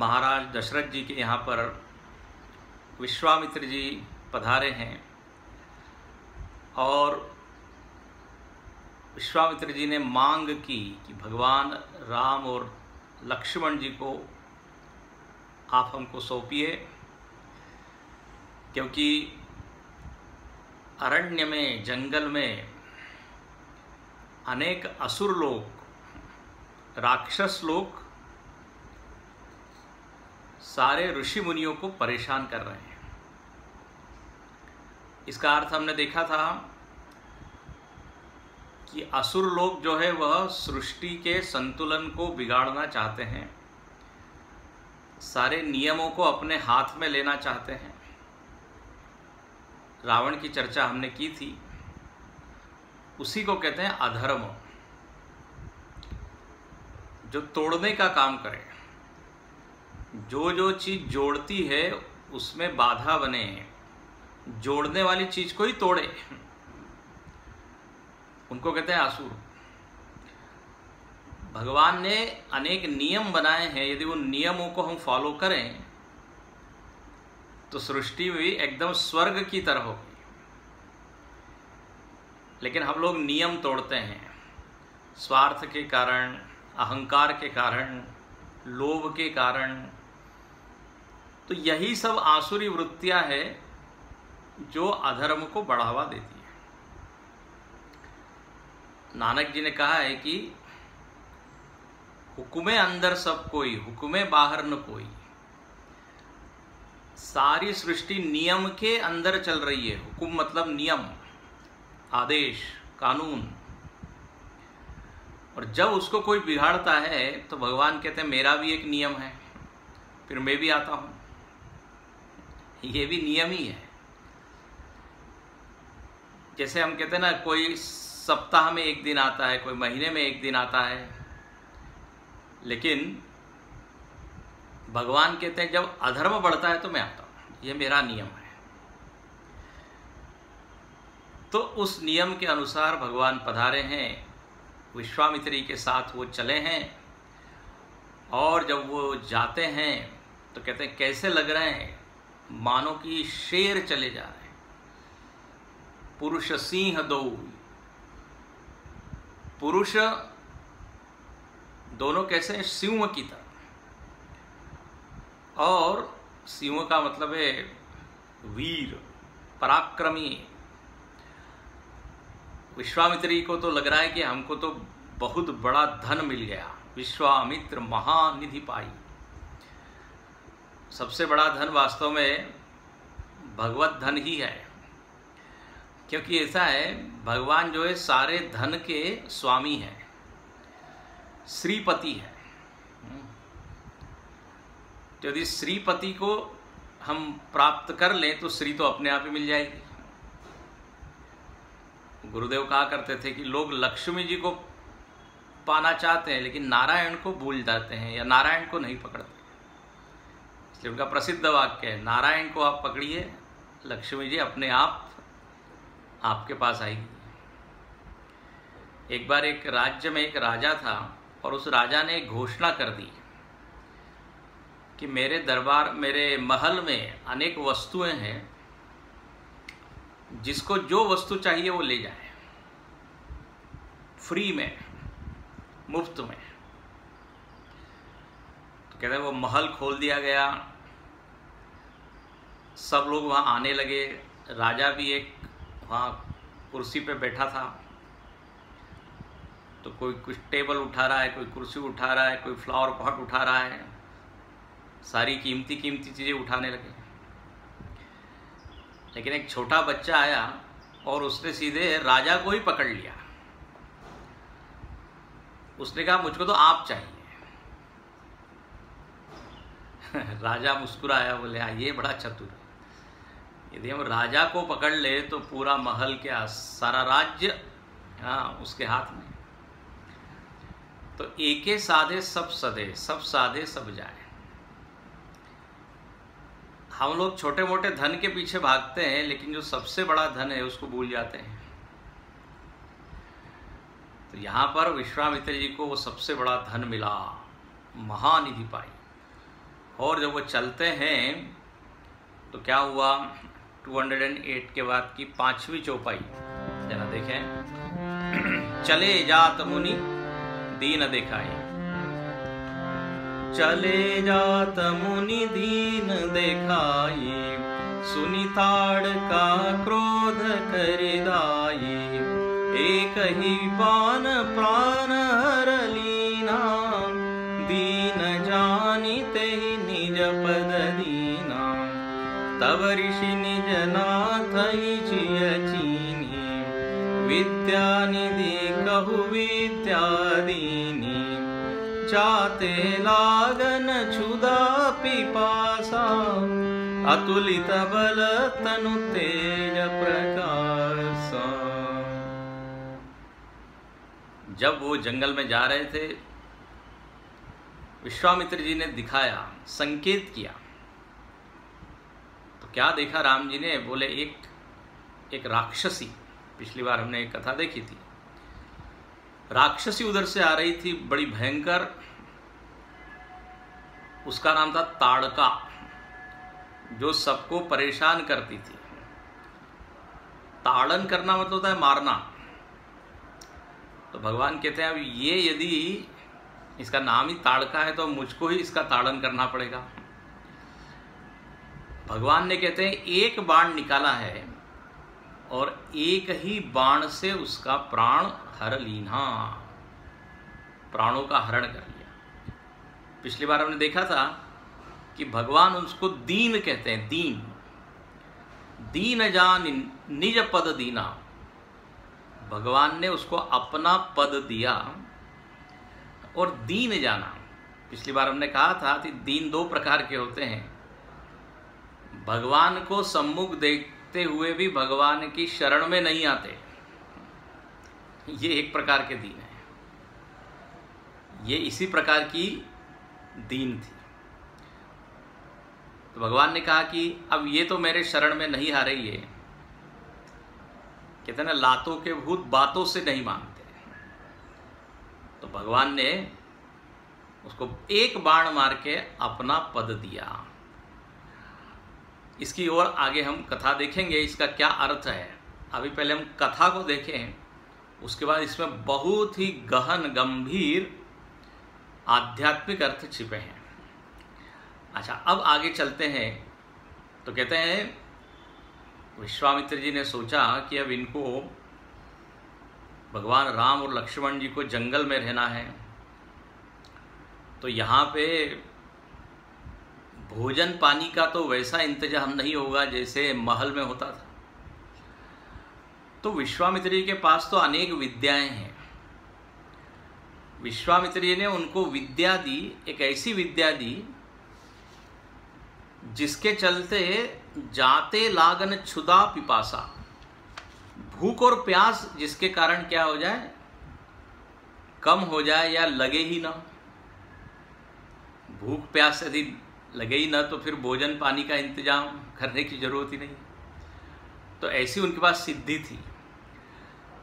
महाराज दशरथ जी के यहाँ पर विश्वामित्र जी पधारे हैं और विश्वामित्र जी ने मांग की कि भगवान राम और लक्ष्मण जी को आप हमको सौंपिए, क्योंकि अरण्य में, जंगल में अनेक असुर लोग, राक्षस लोग सारे ऋषि मुनियों को परेशान कर रहे हैं। इसका अर्थ हमने देखा था कि असुर लोग जो है वह सृष्टि के संतुलन को बिगाड़ना चाहते हैं, सारे नियमों को अपने हाथ में लेना चाहते हैं। रावण की चर्चा हमने की थी, उसी को कहते हैं अधर्म, जो तोड़ने का काम करे, जो जो चीज जोड़ती है उसमें बाधा बने, जोड़ने वाली चीज को ही तोड़े, उनको कहते हैं असुर। भगवान ने अनेक नियम बनाए हैं, यदि उन नियमों को हम फॉलो करें तो सृष्टि भी एकदम स्वर्ग की तरह होगी। लेकिन हम लोग नियम तोड़ते हैं स्वार्थ के कारण, अहंकार के कारण, लोभ के कारण। तो यही सब आसुरी वृत्तियां हैं जो अधर्म को बढ़ावा देती है। नानक जी ने कहा है कि हुक्मे अंदर सब कोई, हुक्मे बाहर न कोई। सारी सृष्टि नियम के अंदर चल रही है। हुक्म मतलब नियम, आदेश, कानून। और जब उसको कोई बिगाड़ता है तो भगवान कहते हैं मेरा भी एक नियम है, फिर मैं भी आता हूं। ये भी नियम ही है। जैसे हम कहते हैं ना, कोई सप्ताह में एक दिन आता है, कोई महीने में एक दिन आता है, लेकिन भगवान कहते हैं जब अधर्म बढ़ता है तो मैं आता हूं, ये मेरा नियम है। तो उस नियम के अनुसार भगवान पधारे हैं, विश्वामित्र जी के साथ वो चले हैं। और जब वो जाते हैं तो कहते हैं कैसे लग रहे हैं, मानो कि शेर चले जा रहे हैं, पुरुष सिंह दो। पुरुष दोनों कैसे हैं, सिंह की तरह। और सिंह का मतलब है वीर, पराक्रमी। विश्वामित्र जी को तो लग रहा है कि हमको तो बहुत बड़ा धन मिल गया, विश्वामित्र महानिधि पाई। सबसे बड़ा धन वास्तव में भगवत धन ही है, क्योंकि ऐसा है भगवान जो है सारे धन के स्वामी हैं, श्रीपति है। तो यदि श्रीपति को हम प्राप्त कर लें तो श्री तो अपने आप ही मिल जाएगी। गुरुदेव कहा करते थे कि लोग लक्ष्मी जी को पाना चाहते हैं लेकिन नारायण को भूल जाते हैं या नारायण को नहीं पकड़ते। इसलिए उनका प्रसिद्ध वाक्य है, नारायण को आप पकड़िए, लक्ष्मी जी अपने आप आपके पास आएगी। एक बार एक राज्य में एक राजा था और उस राजा ने एक घोषणा कर दी कि मेरे दरबार, मेरे महल में अनेक वस्तुएं हैं, जिसको जो वस्तु चाहिए वो ले जाए, फ्री में, मुफ्त में। तो कहते हैं वो महल खोल दिया गया, सब लोग वहाँ आने लगे। राजा भी एक वहाँ कुर्सी पे बैठा था, तो कोई कुछ टेबल उठा रहा है, कोई कुर्सी उठा रहा है, कोई फ्लावर पॉट उठा रहा है, सारी कीमती कीमती चीज़ें उठाने लगे। लेकिन एक छोटा बच्चा आया और उसने सीधे राजा को ही पकड़ लिया। उसने कहा मुझको तो आप चाहिए। राजा मुस्कुराया, बोले हाँ ये बड़ा चतुर है, यदि हम राजा को पकड़ ले तो पूरा महल क्या, सारा राज्य हाँ उसके हाथ में। तो एके साधे सब सधे, सब साधे सब जाए। हम लोग छोटे मोटे धन के पीछे भागते हैं, लेकिन जो सबसे बड़ा धन है उसको भूल जाते हैं। तो यहाँ पर विश्वामित्र जी को वो सबसे बड़ा धन मिला, महानिधि पाई। और जब वो चलते हैं तो क्या हुआ, 208 के बाद की 5वीं चौपाई जरा देखें। चले जात मुनि दीन दिखाए, चले जात मुनि दीन दिखाए, सुनि ताड़का क्रोध कर दाये, एक ही बाण प्राण हर लीना, दीन जानि तेहि निज पद दीना, तब ऋषि निज नाथ जिय चीनी, विद्या निधि कहु विद्या दीनी, जाते लागन क्षुधा पिपासा, अतुलित बल तनु तेज प्रकाशा। जब वो जंगल में जा रहे थे, विश्वामित्र जी ने दिखाया, संकेत किया, तो क्या देखा राम जी ने, बोले एक राक्षसी, पिछली बार हमने एक कथा देखी थी, राक्षसी उधर से आ रही थी, बड़ी भयंकर, उसका नाम था ताड़का, जो सबको परेशान करती थी। ताड़न करना मतलब होता है मारना। तो भगवान कहते हैं अब ये यदि इसका नाम ही ताड़का है तो मुझको ही इसका ताड़न करना पड़ेगा। भगवान ने कहते हैं एक बाण निकाला है और एक ही बाण से उसका प्राण हर लीना, प्राणों का हरण कर लिया। पिछली बार हमने देखा था कि भगवान उसको दीन कहते हैं, दीन, दीन जान निज पद दीना। भगवान ने उसको अपना पद दिया और दीन जाना। पिछली बार हमने कहा था कि दीन 2 प्रकार के होते हैं। भगवान को सम्मुख देखते हुए भी भगवान की शरण में नहीं आते, ये एक प्रकार के दीन है। ये इसी प्रकार की दीन थी। तो भगवान ने कहा कि अब ये तो मेरे शरण में नहीं आ रही है, कहते ना लातों के भूत बातों से नहीं मानते। तो भगवान ने उसको एक बाण मार के अपना पद दिया। इसकी ओर आगे हम कथा देखेंगे, इसका क्या अर्थ है। अभी पहले हम कथा को देखें, उसके बाद इसमें बहुत ही गहन गंभीर आध्यात्मिक अर्थ छिपे हैं। अच्छा, अब आगे चलते हैं। तो कहते हैं विश्वामित्र जी ने सोचा कि अब इनको भगवान राम और लक्ष्मण जी को जंगल में रहना है, तो यहाँ पे भोजन पानी का तो वैसा इंतजाम नहीं होगा जैसे महल में होता था। तो विश्वामित्र जी के पास तो अनेक विद्याएं हैं। विश्वामित्र जी ने उनको विद्या दी, एक ऐसी विद्या दी जिसके चलते जाते लागन क्षुधा पिपासा, भूख और प्यास जिसके कारण क्या हो जाए, कम हो जाए या लगे ही ना। भूख प्यास यदि लगे ही ना तो फिर भोजन पानी का इंतजाम करने की जरूरत ही नहीं। तो ऐसी उनके पास सिद्धि थी,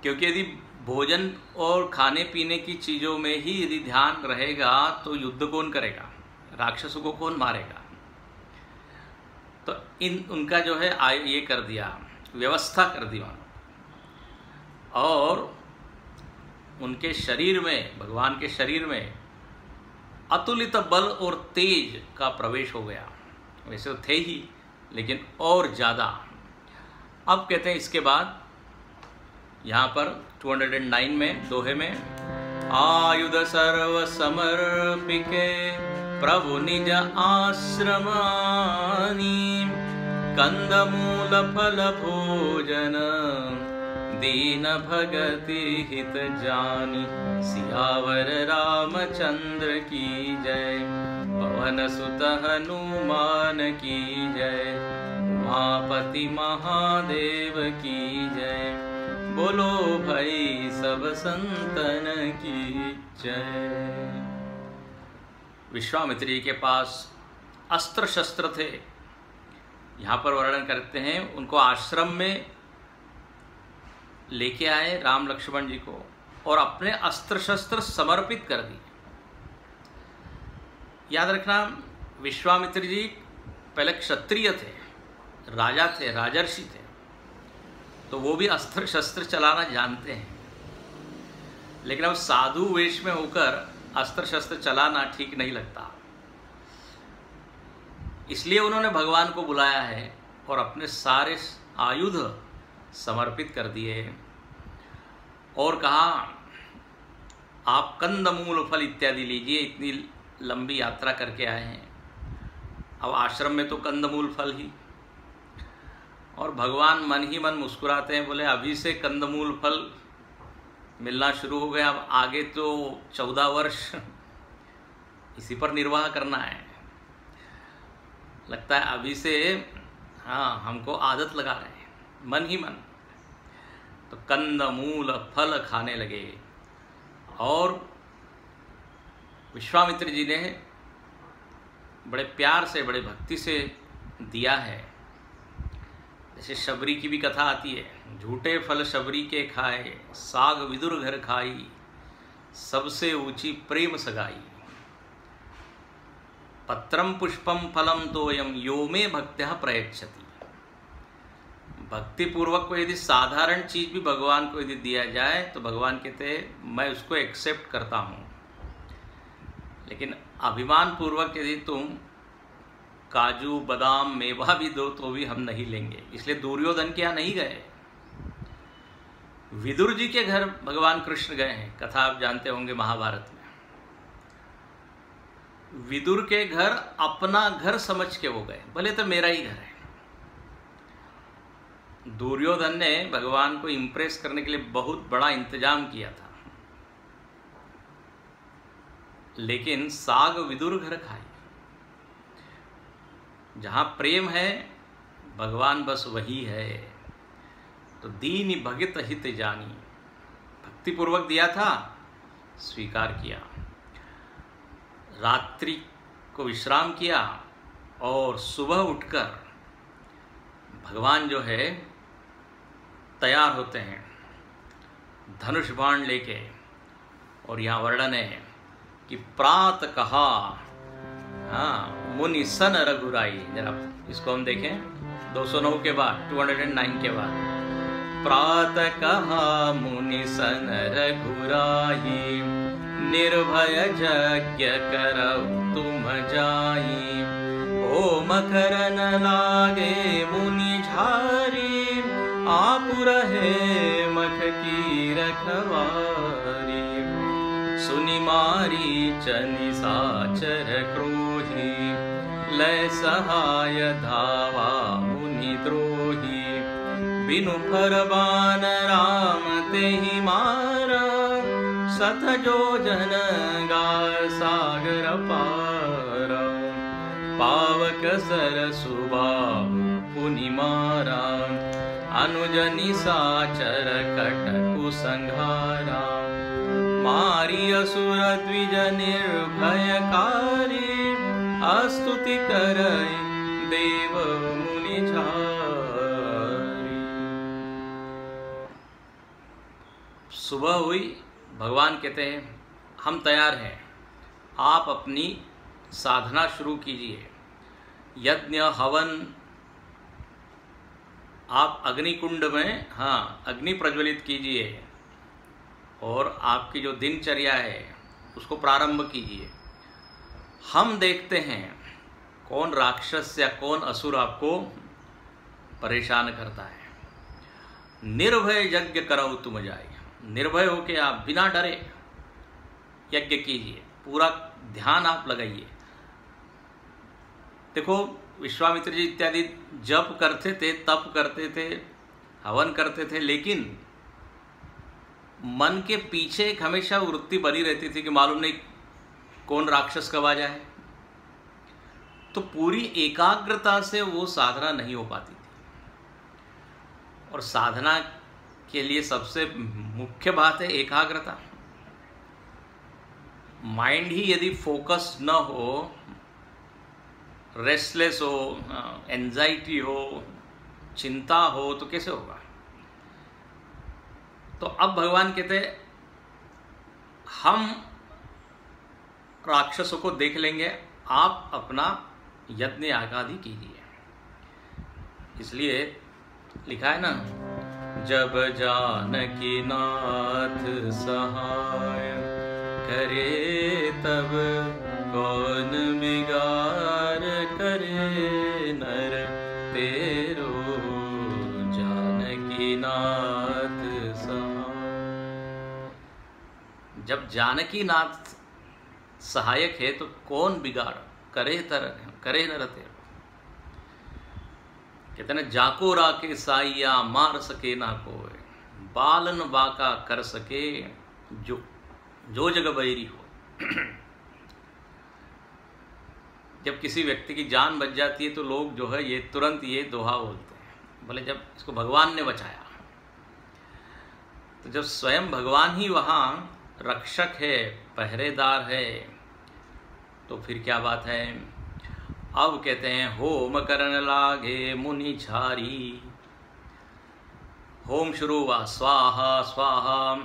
क्योंकि यदि भोजन और खाने पीने की चीज़ों में ही यदि ध्यान रहेगा तो युद्ध कौन करेगा, राक्षसों को कौन मारेगा। तो उनका जो है ये कर दिया, व्यवस्था कर दी मानो। और उनके शरीर में, भगवान के शरीर में अतुलित बल और तेज का प्रवेश हो गया। वैसे तो थे ही, लेकिन और ज़्यादा। अब कहते हैं इसके बाद यहाँ पर 209 में दोहे में, आयुध सर्व समर्पिके प्रभु निज आश्रमानी, कंदमूल फल भोजन दीन भगति हित जानी, सियावर रामचंद्र की जय, पवन सुत हनुमान की जय, उमापति महादेव की जय, बोलो भाई सब संतन की जय। विश्वामित्र जी के पास अस्त्र शस्त्र थे। यहाँ पर वर्णन करते हैं उनको आश्रम में लेके आए राम लक्ष्मण जी को और अपने अस्त्र शस्त्र समर्पित कर दिए। याद रखना, विश्वामित्र जी पहले क्षत्रिय थे, राजा थे, राजर्षि थे, तो वो भी अस्त्र शस्त्र चलाना जानते हैं, लेकिन अब साधु वेश में होकर अस्त्र शस्त्र चलाना ठीक नहीं लगता। इसलिए उन्होंने भगवान को बुलाया है और अपने सारे आयुध समर्पित कर दिए और कहा आप कंदमूल फल इत्यादि लीजिए, इतनी लंबी यात्रा करके आए हैं, अब आश्रम में तो कंदमूल फल ही। और भगवान मन ही मन मुस्कुराते हैं, बोले अभी से कंदमूल फल मिलना शुरू हो गया, अब आगे तो 14 वर्ष इसी पर निर्वाह करना है। लगता है अभी से हाँ हमको आदत लगा रहे हैं, मन ही मन। तो कंदमूल फल खाने लगे और विश्वामित्र जी ने बड़े प्यार से, बड़े भक्ति से दिया है। जैसे शबरी की भी कथा आती है, झूठे फल शबरी के खाए, साग विदुर घर खाई, सबसे ऊंची प्रेम सगाई, पत्रम पुष्पम फलम तोयम यो में भक्त्या प्रयच्छति। भक्ति पूर्वक को यदि साधारण चीज भी भगवान को यदि दिया जाए तो भगवान कहते हैं मैं उसको एक्सेप्ट करता हूँ, लेकिन अभिमान पूर्वक यदि तुम काजू बादाम मेवा भी दो तो भी हम नहीं लेंगे। इसलिए दुर्योधन के यहाँ नहीं गए, विदुर जी के घर भगवान कृष्ण गए हैं। कथा आप जानते होंगे महाभारत में। विदुर के घर अपना घर समझ के वो गए, भले तो मेरा ही घर है। दुर्योधन ने भगवान को इंप्रेस करने के लिए बहुत बड़ा इंतजाम किया था, लेकिन साग विदुर घर खाई। जहां प्रेम है भगवान बस वही है। तो दीन भगत हित जानी, भक्ति पूर्वक दिया था, स्वीकार किया। रात्रि को विश्राम किया और सुबह उठकर भगवान जो है तैयार होते हैं धनुष बाण लेके। और यहाँ वर्णन है कि प्रात कहा मुनि सन रघुराई। जरा इसको हम देखें 209 के बाद, 209 के बाद। प्रात कहा मुनि सन रघुराई, निर्भय यज्ञ करऊ तुम जाई। होम करन लागे मुनि झारी, आप रहे मख की रखवारी। सुनि मारीच निशाचर क्रोही, लय सहाय धावा मुनि द्रोही। बिनु फरबान राम तेहि मारा, सत जोजन गाय सागर पारा। पावक सरसुबाहु पुनि मारा, अनुज निशाचर कटकु संघारा। मारी असुर द्विज निर्भयकारी, स्तुति करई देव मुनि झारी। सुबह हुई, भगवान कहते हैं हम तैयार हैं, आप अपनी साधना शुरू कीजिए। यज्ञ हवन आप अग्निकुंड में अग्नि प्रज्वलित कीजिए और आपकी जो दिनचर्या है उसको प्रारंभ कीजिए। हम देखते हैं कौन राक्षस या कौन असुर आपको परेशान करता है। निर्भय यज्ञ करो तुम जाए, निर्भय होके आप बिना डरे यज्ञ कीजिए, पूरा ध्यान आप लगाइए। देखो विश्वामित्र जी इत्यादि जप करते थे, तप करते थे, हवन करते थे, लेकिन मन के पीछे एक हमेशा वृत्ति बनी रहती थी कि मालूम नहीं कौन राक्षस कब आ जाए। तो पूरी एकाग्रता से वो साधना नहीं हो पाती थी। और साधना के लिए सबसे मुख्य बात है एकाग्रता। माइंड ही यदि फोकस न हो, रेस्टलेस हो, एंजाइटी हो, चिंता हो, तो कैसे होगा। तो अब भगवान कहते हैं हम राक्षसों को देख लेंगे, आप अपना यज्ञ आदि कीजिए। इसलिए लिखा है ना, जब जानकी नाथ सहाय करे तब कौन बिगाड़ करे नर तेरो जानकी नाथ सहाय। जब जानकी नाथ सहायक है तो कौन बिगाड़ करे नर तेरो। कहते ना, जाको राके साइया मार सके ना कोई, बालन बाका कर सके जो जग बैरी हो। जब किसी व्यक्ति की जान बच जाती है तो लोग जो है ये तुरंत ये दोहा बोलते हैं, बोले जब इसको भगवान ने बचाया। तो जब स्वयं भगवान ही वहाँ रक्षक है, पहरेदार है, तो फिर क्या बात है। अब कहते हैं, होम करन लागे मुनि झारी। होम शुरू हुआ, स्वाहा स्वाहा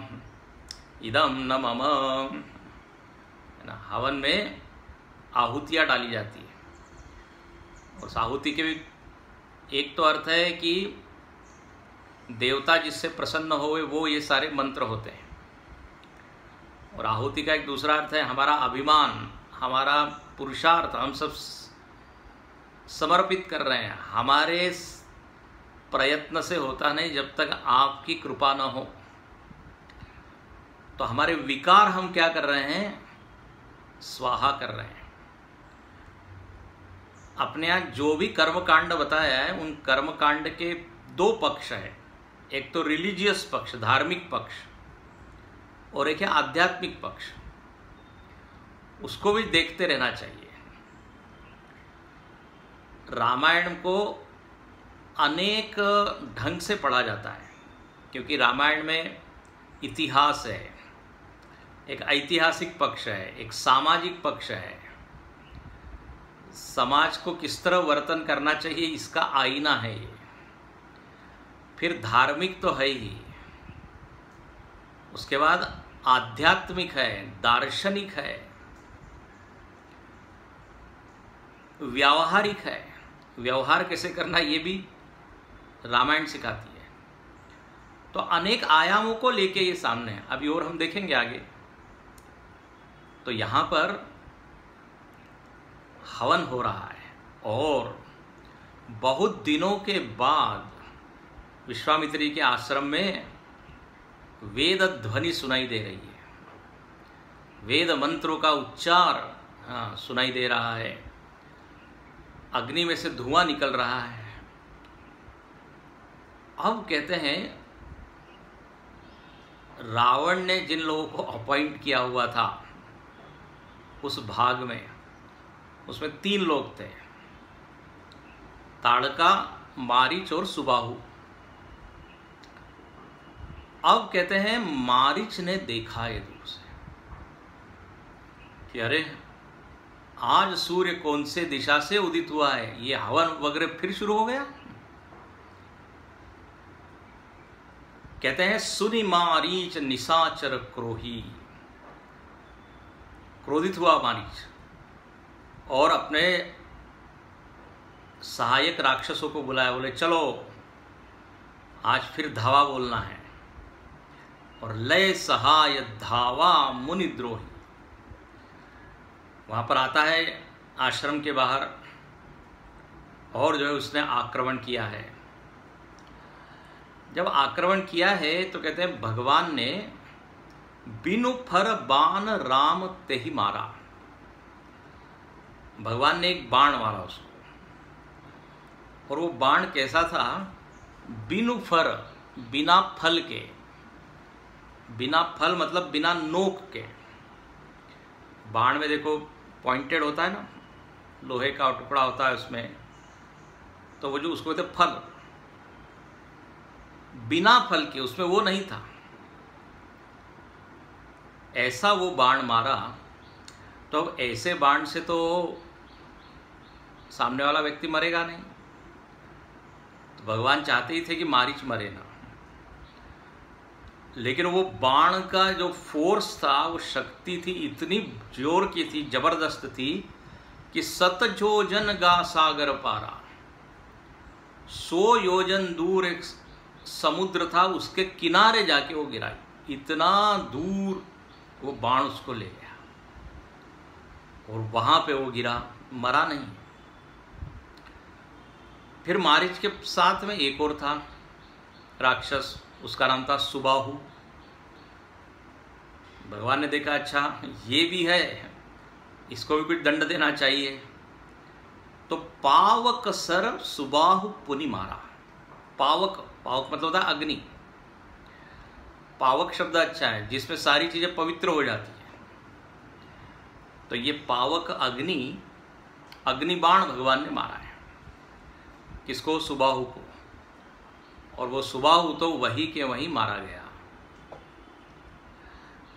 इदम न मम, है ना। हवन में आहुतियाँ डाली जाती है। उस आहुति के भी एक तो अर्थ है कि देवता जिससे प्रसन्न होवे वो ये सारे मंत्र होते हैं, और आहुति का एक दूसरा अर्थ है हमारा अभिमान, हमारा पुरुषार्थ, हम सब समर्पित कर रहे हैं। हमारे प्रयत्न से होता नहीं, जब तक आपकी कृपा न हो। तो हमारे विकार हम क्या कर रहे हैं, स्वाहा कर रहे हैं। अपने यहाँ जो भी कर्मकांड बताया है, उन कर्मकांड के दो पक्ष हैं। एक तो रिलीजियस पक्ष, धार्मिक पक्ष, और एक है आध्यात्मिक पक्ष। उसको भी देखते रहना चाहिए। रामायण को अनेक ढंग से पढ़ा जाता है, क्योंकि रामायण में इतिहास है, एक ऐतिहासिक पक्ष है, एक सामाजिक पक्ष है। समाज को किस तरह वर्तन करना चाहिए इसका आईना है ये। फिर धार्मिक तो है ही, उसके बाद आध्यात्मिक है, दार्शनिक है, व्यावहारिक है। व्यवहार कैसे करना ये भी रामायण सिखाती है। तो अनेक आयामों को लेके ये सामने है। अभी और हम देखेंगे आगे। तो यहाँ पर हवन हो रहा है, और बहुत दिनों के बाद विश्वामित्र जी के आश्रम में वेद ध्वनि सुनाई दे रही है। वेद मंत्रों का उच्चार सुनाई दे रहा है। अग्नि में से धुआं निकल रहा है। अब कहते हैं, रावण ने जिन लोगों को अपॉइंट किया हुआ था उस भाग में, उसमें 3 लोग थे, ताड़का, मारीच और सुबाहु। अब कहते हैं, मारीच ने देखा ये दूर से कि अरे आज सूर्य कौन से दिशा से उदित हुआ है, ये हवन वगैरह फिर शुरू हो गया। कहते हैं, सुनि मारीच निशाचर क्रोही। क्रोधित हुआ मारीच, और अपने सहायक राक्षसों को बुलाया। बोले चलो आज फिर धावा बोलना है। और लय सहाय धावा मुनिद्रोही। वहाँ पर आता है आश्रम के बाहर, और जो है उसने आक्रमण किया है। जब आक्रमण किया है तो कहते हैं, भगवान ने बिनु फर बाण राम ते ही मारा। भगवान ने एक बाण मारा उसको, और वो बाण कैसा था, बिनु फर, बिना फल के। बिना फल मतलब बिना नोक के। बाण में देखो पॉइंटेड होता है ना, लोहे का टुकड़ा होता है उसमें, तो वो जो उसको कहते फल, बिना फल के, उसमें वो नहीं था। ऐसा वो बाण मारा। तो अब ऐसे बाण से तो सामने वाला व्यक्ति मरेगा नहीं। तो भगवान चाहते ही थे कि मारीच मरे ना, लेकिन वो बाण का जो फोर्स था, वो शक्ति थी, इतनी जोर की थी, जबरदस्त थी कि 7 योजन गा सागर पारा, 100 योजन दूर एक समुद्र था, उसके किनारे जाके वो गिरा। इतना दूर वो बाण उसको ले गया और वहां पे वो गिरा, मरा नहीं। फिर मारीच के साथ में एक और था राक्षस, उसका नाम था सुबाहु। भगवान ने देखा अच्छा ये भी है, इसको भी कुछ दंड देना चाहिए, तो पावक सर सुबाहु पुनि मारा। पावक, पावक मतलब होता है अग्नि। पावक शब्द अच्छा है, जिसमें सारी चीजें पवित्र हो जाती है। तो ये पावक अग्नि, अग्निबाण भगवान ने मारा है। किसको? सुबाहु को। और वो सुबाहु तो वही के वहीं मारा गया।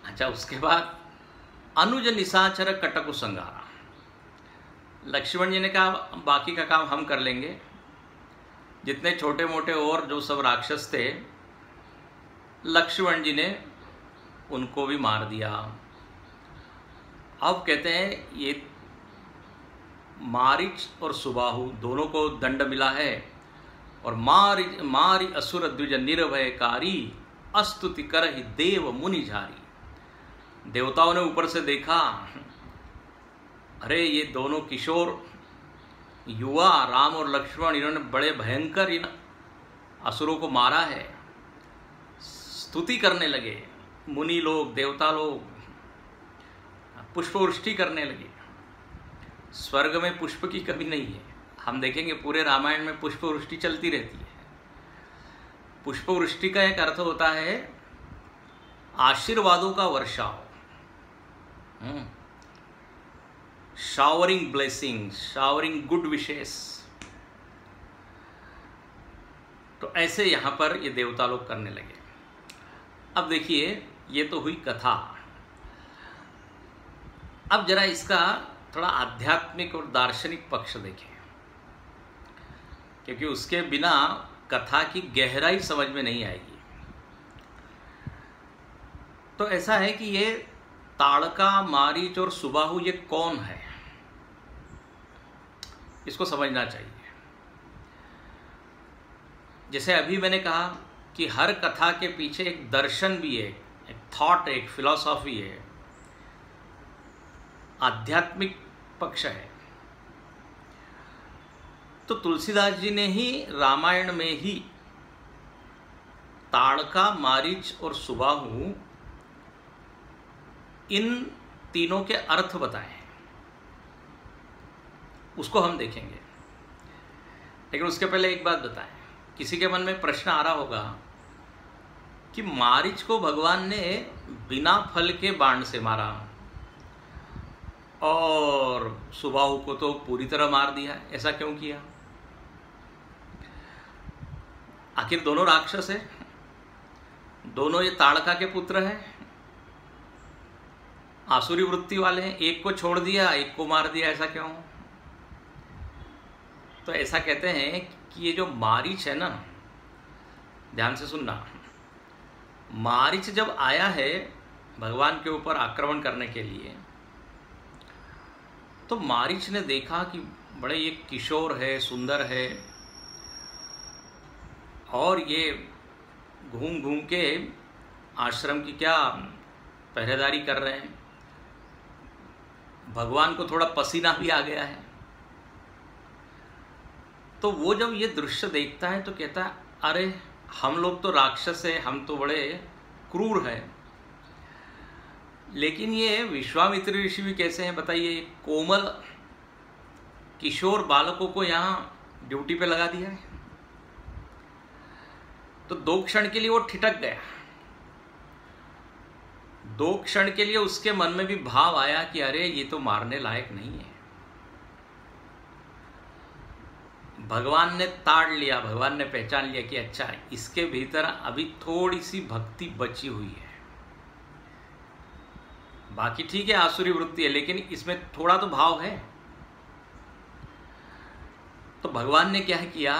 अच्छा, उसके बाद अनुज निशाचर कटकु संगारा। लक्ष्मण जी ने कहा बाकी का काम हम कर लेंगे, जितने छोटे मोटे और जो सब राक्षस थे लक्ष्मण जी ने उनको भी मार दिया। अब कहते हैं ये मारीच और सुबाहु दोनों को दंड मिला है। और मारी असुर द्विज निर्भयकारी, अस्तुति करहि देव मुनि झारी। देवताओं ने ऊपर से देखा, अरे ये दोनों किशोर युवा राम और लक्ष्मण, इन्होंने बड़े भयंकर इन असुरों को मारा है। स्तुति करने लगे मुनि लोग, देवता लोग, पुष्पवृष्टि करने लगे। स्वर्ग में पुष्प की कमी नहीं है। हम देखेंगे पूरे रामायण में पुष्पवृष्टि चलती रहती है। पुष्पवृष्टि का एक अर्थ होता है आशीर्वादों का वर्षाव, showering blessings, showering good wishes. तो ऐसे यहां पर ये देवता लोग करने लगे। अब देखिए, ये तो हुई कथा। अब जरा इसका थोड़ा आध्यात्मिक और दार्शनिक पक्ष देखें, क्योंकि उसके बिना कथा की गहराई समझ में नहीं आएगी। तो ऐसा है कि ये ताड़का, मारीच और सुबाहु ये कौन है, इसको समझना चाहिए। जैसे अभी मैंने कहा कि हर कथा के पीछे एक दर्शन भी है, एक थॉट, एक फिलॉसॉफी है, आध्यात्मिक पक्ष है। तो तुलसीदास जी ने ही रामायण में ही ताड़का, मारीच और सुबाहु इन तीनों के अर्थ बताए हैं, उसको हम देखेंगे। लेकिन उसके पहले एक बात बताएं, किसी के मन में प्रश्न आ रहा होगा कि मारीच को भगवान ने बिना फल के बाण से मारा और सुबाहु को तो पूरी तरह मार दिया, ऐसा क्यों किया? आखिर दोनों राक्षस है, दोनों ये ताड़का के पुत्र हैं, आसुरी वृत्ति वाले हैं, एक को छोड़ दिया एक को मार दिया, ऐसा क्यों? तो ऐसा कहते हैं कि ये जो मारीच है ना, ध्यान से सुनना, मारीच जब आया है भगवान के ऊपर आक्रमण करने के लिए, तो मारीच ने देखा कि बड़े ये किशोर है, सुंदर है, और ये घूम घूम के आश्रम की क्या पहरेदारी कर रहे हैं। भगवान को थोड़ा पसीना भी आ गया है। तो वो जब ये दृश्य देखता है तो कहता है, अरे हम लोग तो राक्षस हैं, हम तो बड़े क्रूर हैं, लेकिन ये विश्वामित्र ऋषि भी कैसे हैं बताइए? कोमल किशोर बालकों को यहाँ ड्यूटी पे लगा दिया है। तो 2 क्षण के लिए वो ठिठक गया। 2 क्षण के लिए उसके मन में भी भाव आया कि अरे ये तो मारने लायक नहीं है। भगवान ने ताड़ लिया, भगवान ने पहचान लिया कि अच्छा इसके भीतर अभी थोड़ी सी भक्ति बची हुई है। बाकी ठीक है, आसुरी वृत्ति है, लेकिन इसमें थोड़ा तो भाव है। तो भगवान ने क्या किया?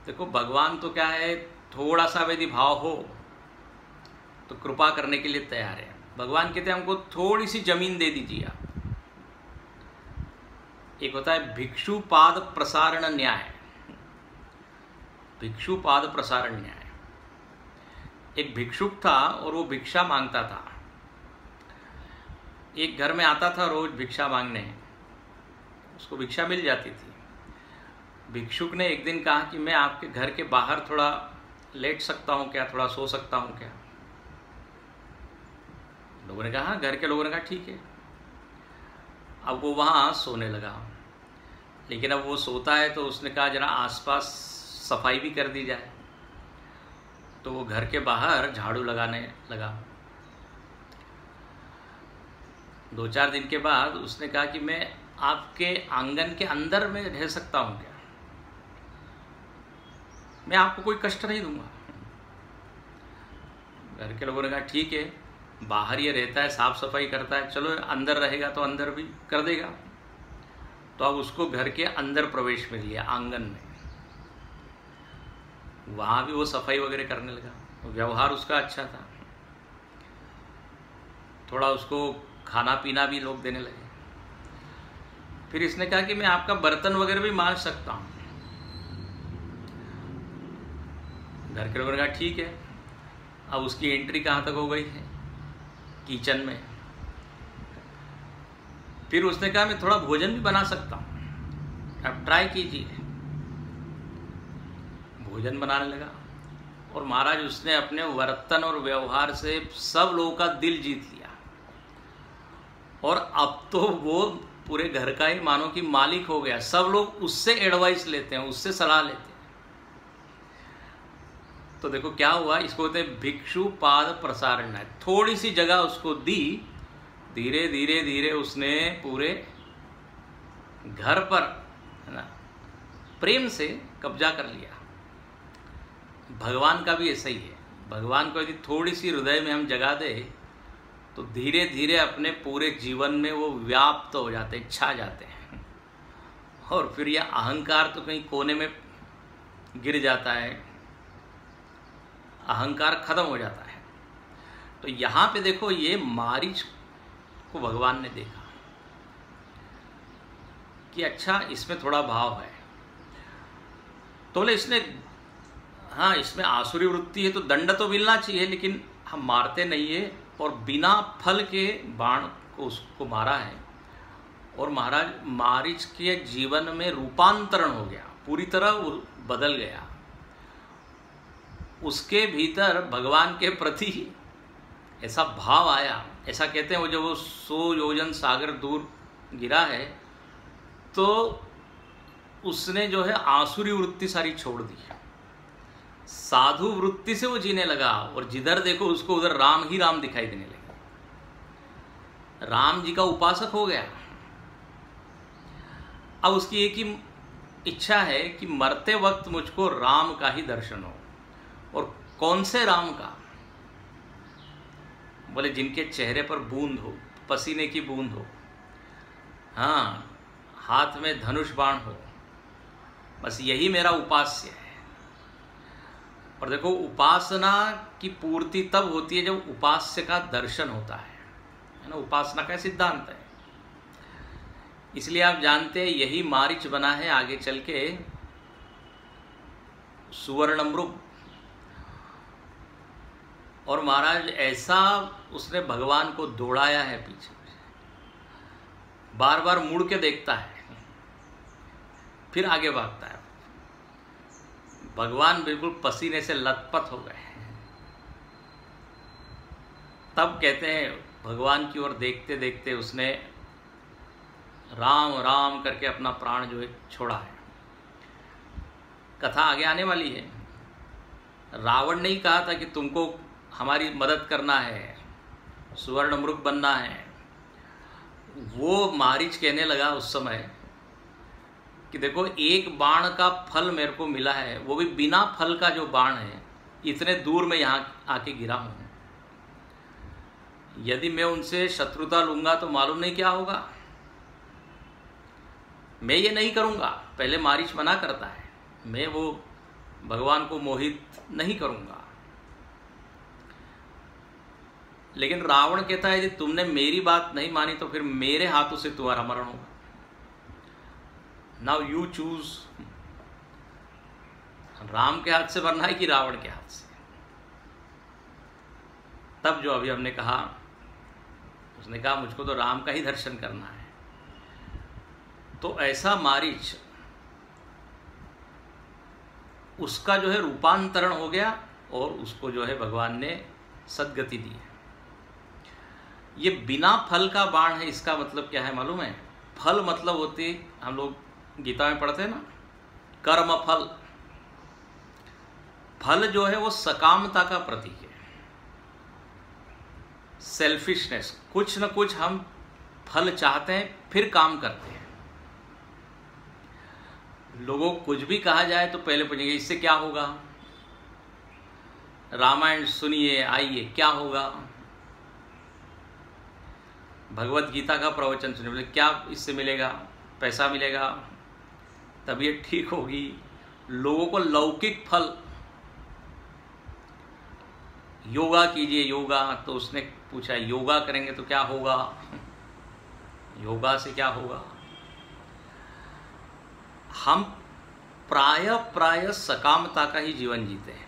देखो, भगवान तो क्या है, थोड़ा सा यदि भाव हो तो कृपा करने के लिए तैयार है। भगवान कहते हैं हमको थोड़ी सी जमीन दे दीजिए आप, एक होता है भिक्षुपाद प्रसारण न्याय। भिक्षुपाद प्रसारण न्याय। एक भिक्षुक था और वो भिक्षा मांगता था। एक घर में आता था रोज भिक्षा मांगने, उसको भिक्षा मिल जाती थी। भिक्षुक ने एक दिन कहा कि मैं आपके घर के बाहर थोड़ा लेट सकता हूँ क्या, थोड़ा सो सकता हूँ क्या? लोगों ने कहा, घर के लोगों ने कहा ठीक है। अब वो वहाँ सोने लगा, लेकिन अब वो सोता है तो उसने कहा जरा आसपास सफाई भी कर दी जाए। तो वो घर के बाहर झाड़ू लगाने लगा। 2-4 दिन के बाद उसने कहा कि मैं आपके आंगन के अंदर में रह सकता हूँ क्या? मैं आपको कोई कष्ट नहीं दूंगा। घर के लोगों ने कहा ठीक है, बाहर ये रहता है, साफ सफाई करता है, चलो अंदर रहेगा तो अंदर भी कर देगा। तो अब उसको घर के अंदर प्रवेश मिल लिया, आंगन में। वहाँ भी वो सफाई वगैरह करने लगा। व्यवहार उसका अच्छा था, थोड़ा उसको खाना पीना भी लोग देने लगे। फिर इसने कहा कि मैं आपका बर्तन वगैरह भी मांज सकता हूँ। घर के लोगों ने कहा ठीक है। अब उसकी एंट्री कहाँ तक हो गई है? किचन में। फिर उसने कहा मैं थोड़ा भोजन भी बना सकता हूँ, अब ट्राई कीजिए। भोजन बनाने लगा और महाराज उसने अपने वर्तन और व्यवहार से सब लोगों का दिल जीत लिया। और अब तो वो पूरे घर का ही मानो कि मालिक हो गया। सब लोग उससे एडवाइस लेते हैं, उससे सलाह लेते हैं। तो देखो क्या हुआ, इसको कहते हैं भिक्षुपाद प्रसारण न्याय। थोड़ी सी जगह उसको दी, धीरे धीरे धीरे उसने पूरे घर पर, है ना, प्रेम से कब्जा कर लिया। भगवान का भी ऐसा ही है। भगवान को यदि थोड़ी सी हृदय में हम जगा दे तो धीरे धीरे अपने पूरे जीवन में वो व्याप्त हो जाते हैं, छा जाते हैं। और फिर यह अहंकार तो कहीं कोने में गिर जाता है, अहंकार खत्म हो जाता है। तो यहाँ पे देखो, ये मारीच को भगवान ने देखा कि अच्छा इसमें थोड़ा भाव है, तो बोले इसने, हाँ इसमें आसुरी वृत्ति है तो दंड तो मिलना चाहिए, लेकिन हम मारते नहीं है। और बिना फल के बाण को उसको मारा है। और महाराज मारीच के जीवन में रूपांतरण हो गया, पूरी तरह वो बदल गया। उसके भीतर भगवान के प्रति ऐसा भाव आया। ऐसा कहते हैं वो जब वो 100 योजन सागर दूर गिरा है तो उसने जो है आसुरी वृत्ति सारी छोड़ दी, साधु वृत्ति से वो जीने लगा। और जिधर देखो उसको उधर राम ही राम दिखाई देने लगे। राम जी का उपासक हो गया। अब उसकी एक ही इच्छा है कि मरते वक्त मुझको राम का ही दर्शन हो। और कौन से राम का? बोले जिनके चेहरे पर बूंद हो, पसीने की बूंद हो, हाँ हाथ में धनुष बाण हो, बस यही मेरा उपास्य है। और देखो उपासना की पूर्ति तब होती है जब उपास्य का दर्शन होता है ना। उपासना का सिद्धांत है। इसलिए आप जानते हैं यही मारीच बना है आगे चल के सुवर्णमृग। और महाराज ऐसा उसने भगवान को दौड़ाया है पीछे, बार बार मुड़ के देखता है, फिर आगे भागता है। भगवान बिल्कुल पसीने से लथपथ हो गए। तब कहते हैं भगवान की ओर देखते देखते उसने राम राम करके अपना प्राण जो है छोड़ा है। कथा आगे आने वाली है। रावण ने ही कहा था कि तुमको हमारी मदद करना है, सुवर्णमृग बनना है। वो मारीच कहने लगा उस समय कि देखो एक बाण का फल मेरे को मिला है, वो भी बिना फल का जो बाण है, इतने दूर में यहाँ आके गिरा हूँ। यदि मैं उनसे शत्रुता लूंगा तो मालूम नहीं क्या होगा। मैं ये नहीं करूँगा, पहले मारीच मना करता है, मैं वो भगवान को मोहित नहीं करूँगा। लेकिन रावण कहता है यदि तुमने मेरी बात नहीं मानी तो फिर मेरे हाथों से तुम्हारा मरण होगा। नाउ यू चूज, राम के हाथ से मरना है कि रावण के हाथ से। तब जो अभी हमने कहा, उसने कहा मुझको तो राम का ही दर्शन करना है। तो ऐसा मारीच उसका जो है रूपांतरण हो गया और उसको जो है भगवान ने सद्गति दी है। ये बिना फल का बाण है, इसका मतलब क्या है मालूम है? फल मतलब होती, हम लोग गीता में पढ़ते हैं ना, कर्म फल। फल जो है वो सकामता का प्रतीक है, सेल्फिशनेस। कुछ न कुछ हम फल चाहते हैं फिर काम करते हैं। लोगों को कुछ भी कहा जाए तो पहले पूछेंगे इससे क्या होगा, रामायण सुनिए आइए क्या होगा, भगवत गीता का प्रवचन सुनिए बोले क्या इससे मिलेगा, पैसा मिलेगा, तबीयत ठीक होगी। लोगों को लौकिक फल, योगा कीजिए योगा, तो उसने पूछा योगा करेंगे तो क्या होगा, योगा से क्या होगा। हम प्राय सकामता का ही जीवन जीते हैं,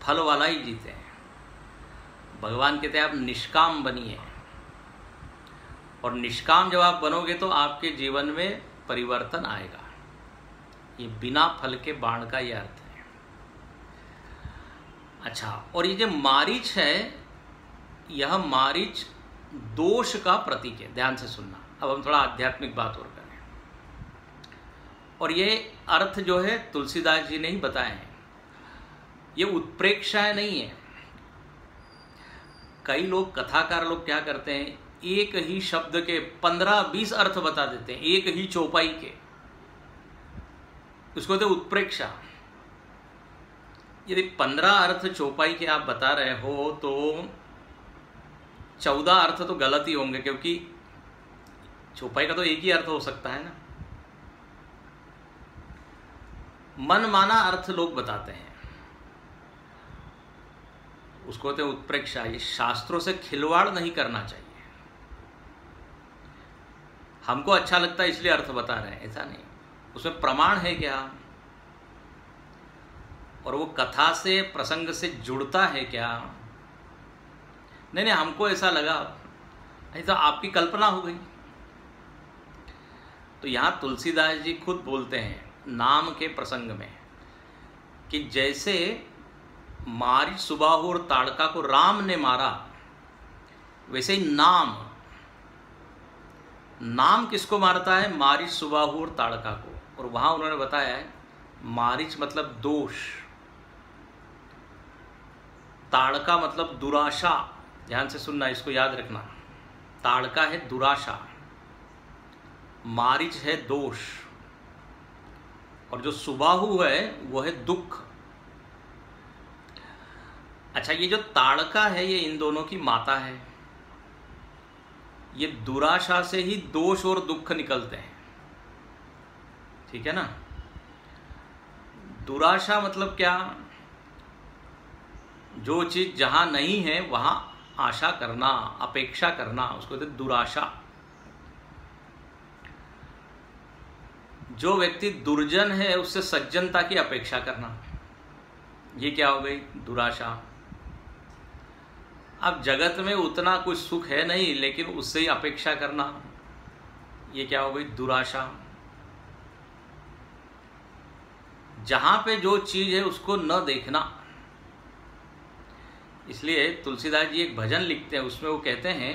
फल वाला ही जीते हैं। भगवान कहते हैं आप निष्काम बनिए, और निष्काम जब आप बनोगे तो आपके जीवन में परिवर्तन आएगा। ये बिना फल के बाण का ये अर्थ है। अच्छा, और ये जो मारीच है, यह मारीच दोष का प्रतीक है। ध्यान से सुनना, अब हम थोड़ा आध्यात्मिक बात और करें। और ये अर्थ जो है तुलसीदास जी ने ही बताए हैं, ये उत्प्रेक्षाएं नहीं है। कई लोग, कथाकार लोग क्या करते हैं, एक ही शब्द के 15-20 अर्थ बता देते हैं, एक ही चौपाई के, उसको तो उत्प्रेक्षा। यदि 15 अर्थ चौपाई के आप बता रहे हो तो 14 अर्थ तो गलत ही होंगे, क्योंकि चौपाई का तो एक ही अर्थ हो सकता है ना। मन माना अर्थ लोग बताते हैं, उसको तो उत्प्रेक्षा। ये शास्त्रों से खिलवाड़ नहीं करना चाहिए। हमको अच्छा लगता है इसलिए अर्थ बता रहे हैं, ऐसा नहीं। उसमें प्रमाण है क्या, और वो कथा से, प्रसंग से जुड़ता है क्या? नहीं, हमको ऐसा लगा, ऐसा आपकी कल्पना हो गई। तो यहां तुलसीदास जी खुद बोलते हैं नाम के प्रसंग में कि जैसे मारीच, सुबाहु और ताड़का को राम ने मारा, वैसे ही नाम किसको मारता है? मारीच, सुबाहु और ताड़का को। और वहां उन्होंने बताया है मारीच मतलब दोष, ताड़का मतलब दुराशा। ध्यान से सुनना, इसको याद रखना। ताड़का है दुराशा, मारीच है दोष, और जो सुबाहु है वो है दुख। अच्छा, ये जो ताड़का है ये इन दोनों की माता है। ये दुराशा से ही दोष और दुख निकलते हैं, ठीक है ना। दुराशा मतलब क्या? जो चीज जहां नहीं है वहां आशा करना, अपेक्षा करना, उसको कहते दुराशा। जो व्यक्ति दुर्जन है उससे सज्जनता की अपेक्षा करना, ये क्या हो गई? दुराशा। अब जगत में उतना कुछ सुख है नहीं, लेकिन उससे ही अपेक्षा करना, ये क्या हो गई? दुराशा। जहां पे जो चीज है उसको न देखना। इसलिए तुलसीदास जी एक भजन लिखते हैं, उसमें वो कहते हैं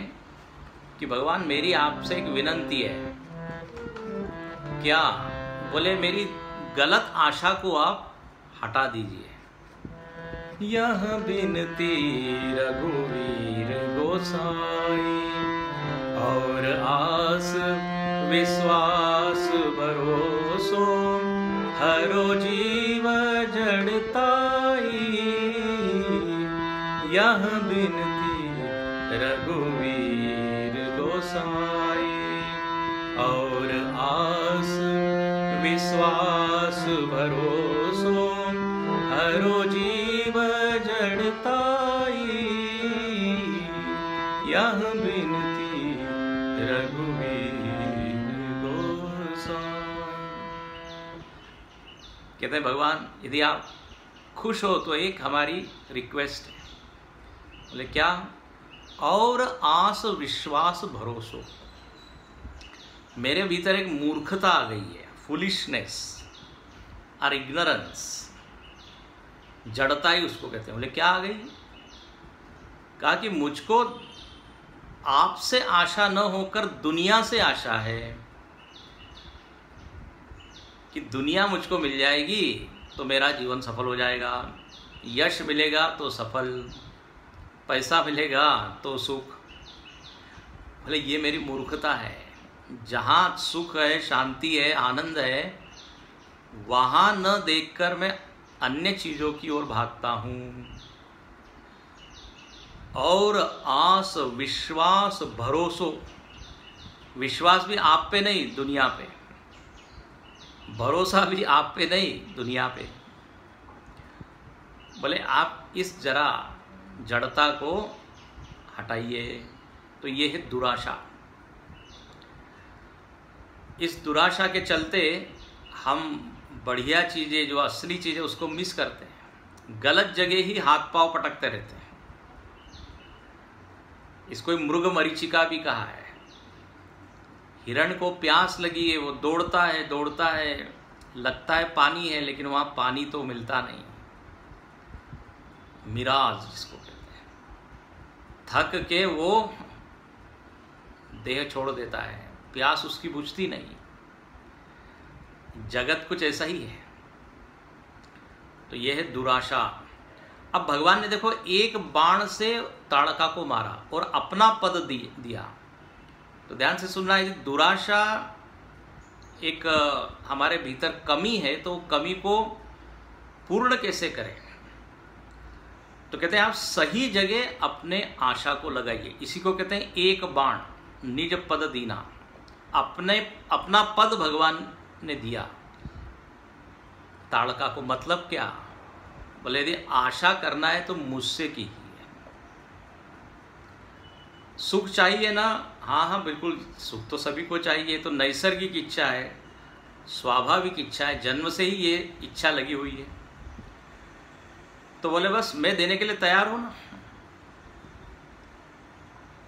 कि भगवान मेरी आपसे एक विनंती है। क्या? बोले मेरी गलत आशा को आप हटा दीजिए। यह बिनती रघुवीर गोसाई, और आस विश्वास भरोसो हरो जीव जड़ताई। यह बिनती रघुवीर गोसाई, और आस विश्वास भरोसो हरो जीव जड़ताई। यह बिनती रघुवीर गोसाई। कहते हैं भगवान यदि आप खुश हो तो एक हमारी रिक्वेस्ट है। बोले क्या? और आस विश्वास भरोसो। मेरे भीतर एक मूर्खता आ गई है, फुलिशनेस और इग्नोरेंस, जड़ता ही उसको कहते हैं। बोले क्या आ गई? कहा कि मुझको आपसे आशा न होकर दुनिया से आशा है कि दुनिया मुझको मिल जाएगी तो मेरा जीवन सफल हो जाएगा, यश मिलेगा तो सफल, पैसा मिलेगा तो सुख। बोले ये मेरी मूर्खता है। जहाँ सुख है, शांति है, आनंद है, वहाँ न देखकर मैं अन्य चीज़ों की ओर भागता हूँ। और आस विश्वास भरोसो, विश्वास भी आप पे नहीं दुनिया पे, भरोसा भी आप पे नहीं दुनिया पे। बोले आप इस जरा जड़ता को हटाइए। तो ये है दुराशा। इस दुराशा के चलते हम बढ़िया चीज़ें, जो असली चीज़ें, उसको मिस करते हैं, गलत जगह ही हाथ पांव पटकते रहते हैं। इसको मृग मरीचिका भी कहा है। हिरण को प्यास लगी है, वो दौड़ता है दौड़ता है, लगता है पानी है, लेकिन वहाँ पानी तो मिलता नहीं, मिराज जिसको कहते हैं। थक के वो देह छोड़ देता है, प्यास उसकी बुझती नहीं। जगत कुछ ऐसा ही है। तो यह है दुराशा। अब भगवान ने देखो एक बाण से ताड़का को मारा और अपना पद दिया। तो ध्यान से सुनना है, दुराशा एक हमारे भीतर कमी है, तो कमी को पूर्ण कैसे करें? तो कहते हैं आप सही जगह अपने आशा को लगाइए। इसी को कहते हैं एक बाण निज पद दीना। अपना पद भगवान ने दिया ताड़का को। मतलब क्या? बोले यदि आशा करना है तो मुझसे कीजिए। सुख चाहिए ना? हाँ हाँ बिल्कुल, सुख तो सभी को चाहिए, तो नैसर्गिक इच्छा है, स्वाभाविक इच्छा है, जन्म से ही ये इच्छा लगी हुई है। तो बोले बस मैं देने के लिए तैयार हूं ना,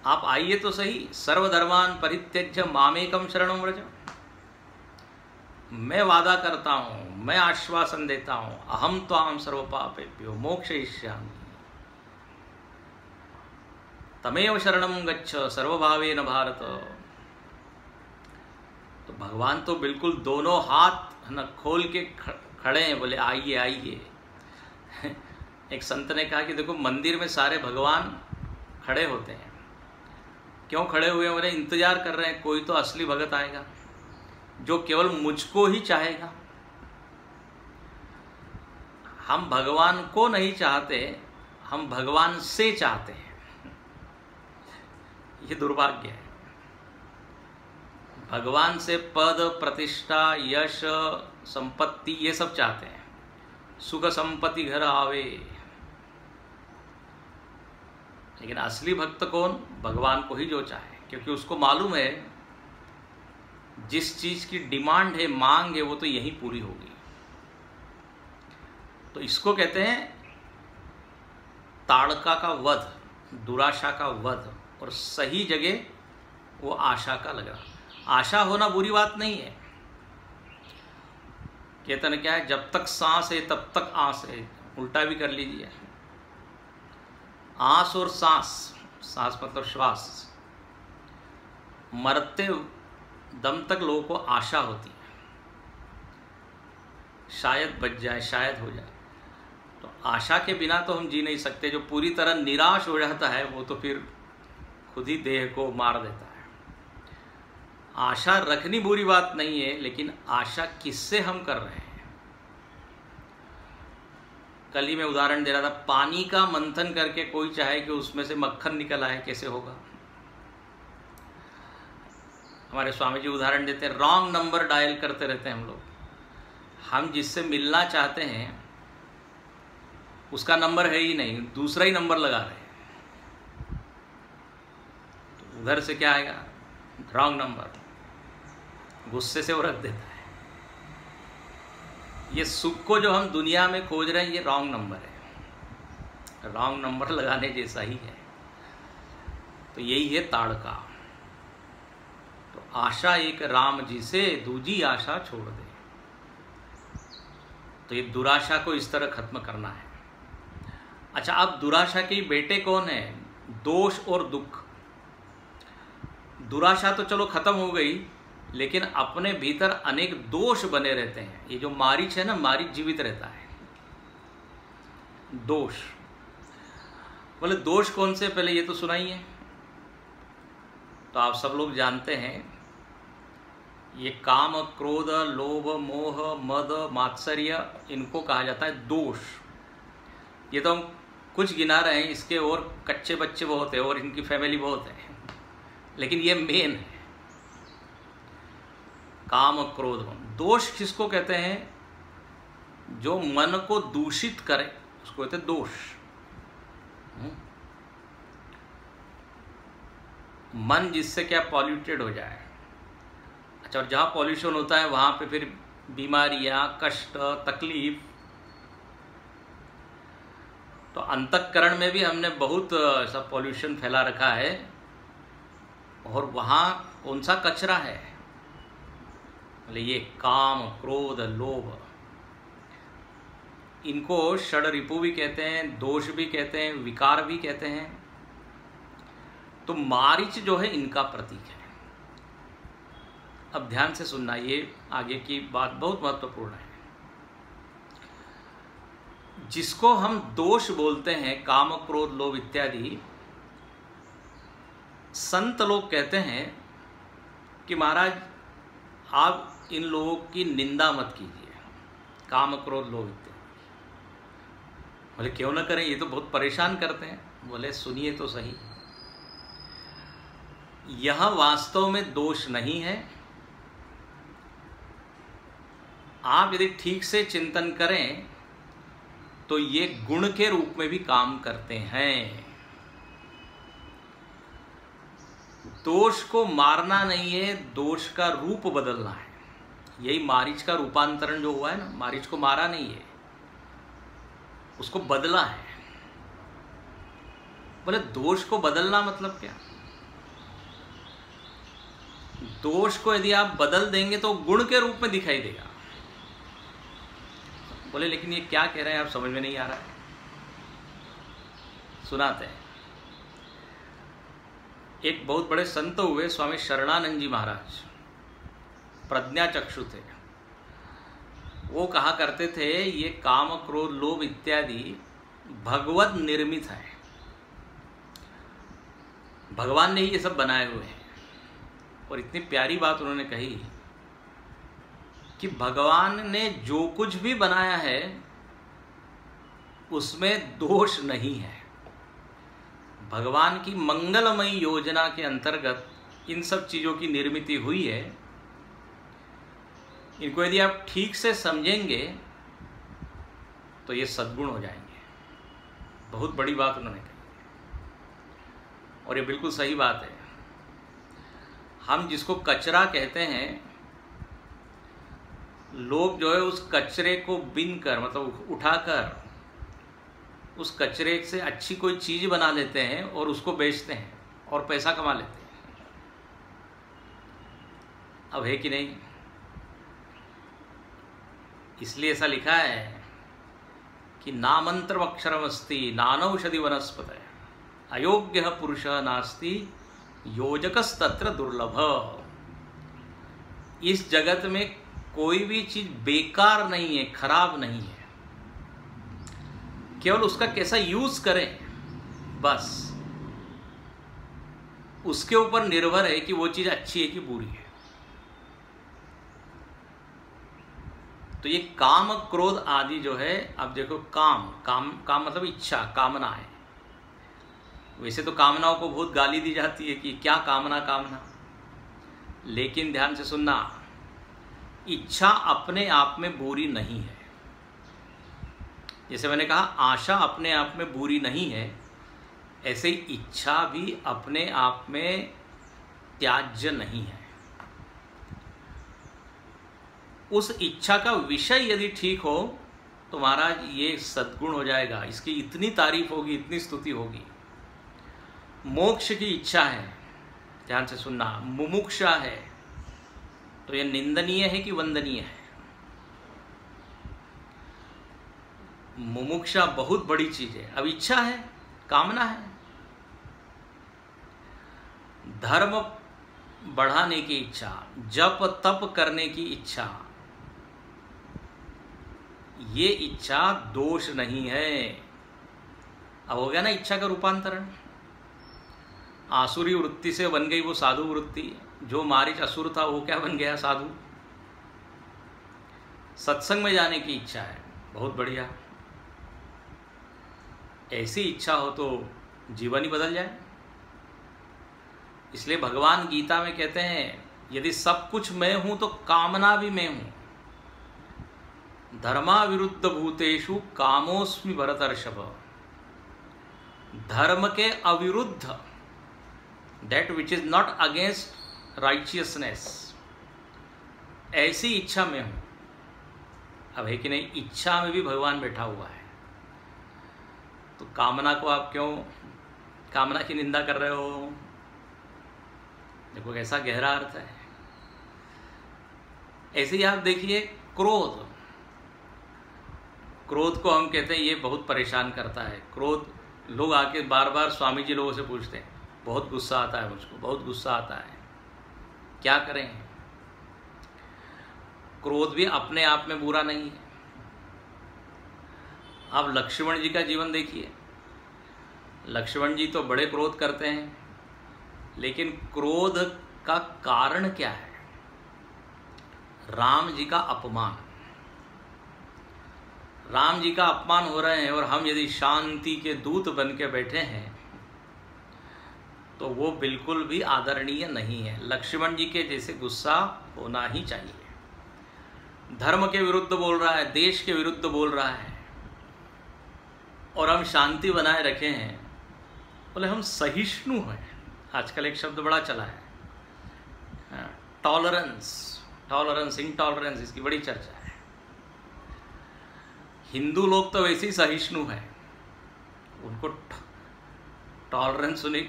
आप आइए तो सही। सर्वधर्मान परित्यज्य मामेकम शरणं व्रज। मैं वादा करता हूं, मैं आश्वासन देता हूं, अहम त्वाम सर्वपापेभ्यो मोक्षयिष्यामि, तमेव शरणं गच्छ सर्वभावेन भारत। तो भगवान तो बिल्कुल दोनों हाथ न खोल के खड़े हैं। बोले आइए आइए। एक संत ने कहा कि देखो मंदिर में सारे भगवान खड़े होते हैं, क्यों खड़े हुए हैं? बोले इंतजार कर रहे हैं, कोई तो असली भगत आएगा जो केवल मुझको ही चाहेगा। हम भगवान को नहीं चाहते, हम भगवान से चाहते हैं। ये दुर्भाग्य है। भगवान से पद, प्रतिष्ठा, यश, संपत्ति ये सब चाहते हैं। सुख संपत्ति घर आवे। लेकिन असली भक्त कौन? भगवान को ही जो चाहे, क्योंकि उसको मालूम है जिस चीज की डिमांड है, मांग है, वो तो यहीं पूरी होगी। तो इसको कहते हैं ताड़का का वध, दुराशा का वध, और सही जगह वो आशा का लगा। आशा होना बुरी बात नहीं है। कहते हैं क्या है, जब तक सांस है तब तक आस है। उल्टा भी कर लीजिए, आस और सांस, सांस मतलब श्वास, मरते दम तक लोगों को आशा होती है, शायद बच जाए, शायद हो जाए। तो आशा के बिना तो हम जी नहीं सकते। जो पूरी तरह निराश हो जाता है वो तो फिर खुद ही देह को मार देता है। आशा रखनी बुरी बात नहीं है, लेकिन आशा किससे हम कर रहे हैं? कल ही मैं उदाहरण दे रहा था, पानी का मंथन करके कोई चाहे कि उसमें से मक्खन निकल आए, कैसे होगा? हमारे स्वामी जी उदाहरण देते हैं, रॉन्ग नंबर डायल करते रहते हैं हम लोग। हम जिससे मिलना चाहते हैं उसका नंबर है ही नहीं, दूसरा ही नंबर लगा रहे हैं। तो उधर से क्या आएगा? Wrong number. गुस्से से वो रख देता है। ये सुख को जो हम दुनिया में खोज रहे हैं ये रॉन्ग नंबर है, रॉन्ग नंबर लगाने जैसा ही है। तो यही है ताड़का। तो आशा एक राम जी से, दूजी आशा छोड़ दे। तो ये दुराशा को इस तरह खत्म करना है। अच्छा, अब दुराशा के बेटे कौन है? दोष और दुख। दुराशा तो चलो खत्म हो गई, लेकिन अपने भीतर अनेक दोष बने रहते हैं। ये जो मारीच है ना, मारीच जीवित रहता है। दोष, बोले दोष कौन से, पहले ये तो सुनाइए। तो आप सब लोग जानते हैं, ये काम, क्रोध, लोभ, मोह, मद, मात्सर्य, इनको कहा जाता है दोष। ये तो हम कुछ गिना रहे हैं, इसके और कच्चे बच्चे बहुत है और इनकी फैमिली बहुत है, लेकिन ये मेन है। काम, क्रोध, दोष किसको कहते हैं? जो मन को दूषित करे उसको कहते हैं दोष। मन जिससे क्या पॉल्यूटेड हो जाए। अच्छा, और जहाँ पॉल्यूशन होता है वहाँ पे फिर बीमारियाँ, कष्ट, तकलीफ। तो अंतःकरण में भी हमने बहुत ऐसा पॉल्यूशन फैला रखा है, और वहाँ कौन सा कचरा है? बोले ये काम, क्रोध, लोभ, इनको षड रिपु भी कहते हैं, दोष भी कहते हैं, विकार भी कहते हैं। तो मारीच जो है इनका प्रतीक है। अब ध्यान से सुनना, ये आगे की बात बहुत महत्वपूर्ण है। जिसको हम दोष बोलते हैं, काम, क्रोध, लोभ इत्यादि, संत लोग कहते हैं कि महाराज आप इन लोगों की निंदा मत कीजिए, काम, क्रोध, लोभ इत्यादि। बोले क्यों ना करें, ये तो बहुत परेशान करते हैं। बोले सुनिए तो सही, यह वास्तव में दोष नहीं है। आप यदि ठीक से चिंतन करें तो ये गुण के रूप में भी काम करते हैं। दोष को मारना नहीं है, दोष का रूप बदलना है। यही मारीच का रूपांतरण जो हुआ है ना, मारीच को मारा नहीं है, उसको बदला है। बोले दोष को बदलना मतलब क्या? दोष को यदि आप बदल देंगे तो गुण के रूप में दिखाई देगा। बोले लेकिन ये क्या कह रहे हैं आप, समझ में नहीं आ रहा है। सुनाते हैं। एक बहुत बड़े संत हुए, स्वामी शरणानंद जी महाराज, प्रज्ञा चक्षु थे। वो कहा करते थे ये काम, क्रोध, लोभ इत्यादि भगवत निर्मित है, भगवान ने ही ये सब बनाए हुए हैं। और इतनी प्यारी बात उन्होंने कही कि भगवान ने जो कुछ भी बनाया है उसमें दोष नहीं है। भगवान की मंगलमयी योजना के अंतर्गत इन सब चीज़ों की निर्मित हुई है। इनको यदि आप ठीक से समझेंगे तो ये सद्गुण हो जाएंगे। बहुत बड़ी बात उन्होंने कही और ये बिल्कुल सही बात है। हम जिसको कचरा कहते हैं, लोग जो है उस कचरे को बिन कर, मतलब उठाकर उस कचरे से अच्छी कोई चीज़ बना लेते हैं और उसको बेचते हैं और पैसा कमा लेते हैं। अब है कि नहीं? इसलिए ऐसा लिखा है कि नामंत्रम अक्षरमस्ति नानौषधि वनस्पतय अयोग्य पुरुष नास्ति योजकस्तत्र दुर्लभ। इस जगत में कोई भी चीज बेकार नहीं है, खराब नहीं है, केवल उसका कैसा यूज करें बस उसके ऊपर निर्भर है कि वो चीज अच्छी है कि बुरी है। तो ये काम, क्रोध आदि जो है, अब देखो काम मतलब इच्छा, कामना है। वैसे तो कामनाओं को बहुत गाली दी जाती है कि क्या कामना, लेकिन ध्यान से सुनना, इच्छा अपने आप में बुरी नहीं है। जैसे मैंने कहा आशा अपने आप में बुरी नहीं है, ऐसे ही इच्छा भी अपने आप में त्याज्य नहीं है। उस इच्छा का विषय यदि ठीक हो तो महाराज ये सद्गुण हो जाएगा, इसकी इतनी तारीफ होगी, इतनी स्तुति होगी। मोक्ष की इच्छा है, ध्यान से सुनना, मुमुक्षा है, तो यह निंदनीय है कि वंदनीय है? मुमुक्षा बहुत बड़ी चीज है। अब इच्छा है, कामना है, धर्म बढ़ाने की इच्छा, जप तप करने की इच्छा, ये इच्छा दोष नहीं है। अब हो गया ना इच्छा का रूपांतरण, आसुरी वृत्ति से बन गई वो साधु वृत्ति। जो मारीच असुर था वो क्या बन गया? साधु। सत्संग में जाने की इच्छा है, बहुत बढ़िया। ऐसी इच्छा हो तो जीवन ही बदल जाए। इसलिए भगवान गीता में कहते हैं, यदि सब कुछ मैं हूं तो कामना भी मैं हूं। धर्मा विरुद्ध भूतेषु कामोस्मि भरतर्षभ। धर्म के अविरुद्ध, that which is not against righteousness, ऐसी इच्छा में हूं। अब है कि नहीं, इच्छा में भी भगवान बैठा हुआ है। तो कामना को आप क्यों कामना की निंदा कर रहे हो? देखो कैसा गहरा अर्थ है। ऐसे ही आप देखिए क्रोध। क्रोध को हम कहते हैं ये बहुत परेशान करता है। क्रोध, लोग आके बार बार स्वामी जी लोगों से पूछते हैं, बहुत गुस्सा आता है मुझको, बहुत गुस्सा आता है, क्या करें? क्रोध भी अपने आप में बुरा नहीं है। आप लक्ष्मण जी का जीवन देखिए। लक्ष्मण जी तो बड़े क्रोध करते हैं, लेकिन क्रोध का कारण क्या है? राम जी का अपमान। राम जी का अपमान हो रहे हैं और हम यदि शांति के दूत बन के बैठे हैं तो वो बिल्कुल भी आदरणीय नहीं है। लक्ष्मण जी के जैसे गुस्सा होना ही चाहिए। धर्म के विरुद्ध बोल रहा है, देश के विरुद्ध बोल रहा है, और हम शांति बनाए रखे हैं। बोले हम सहिष्णु हैं। आजकल एक शब्द बड़ा चला है, टॉलरेंस, टॉलरेंस, इंटॉलरेंस, इसकी बड़ी चर्चा है। हिंदू लोग तो वैसे ही सहिष्णु हैं, उनको टॉलरेंस होने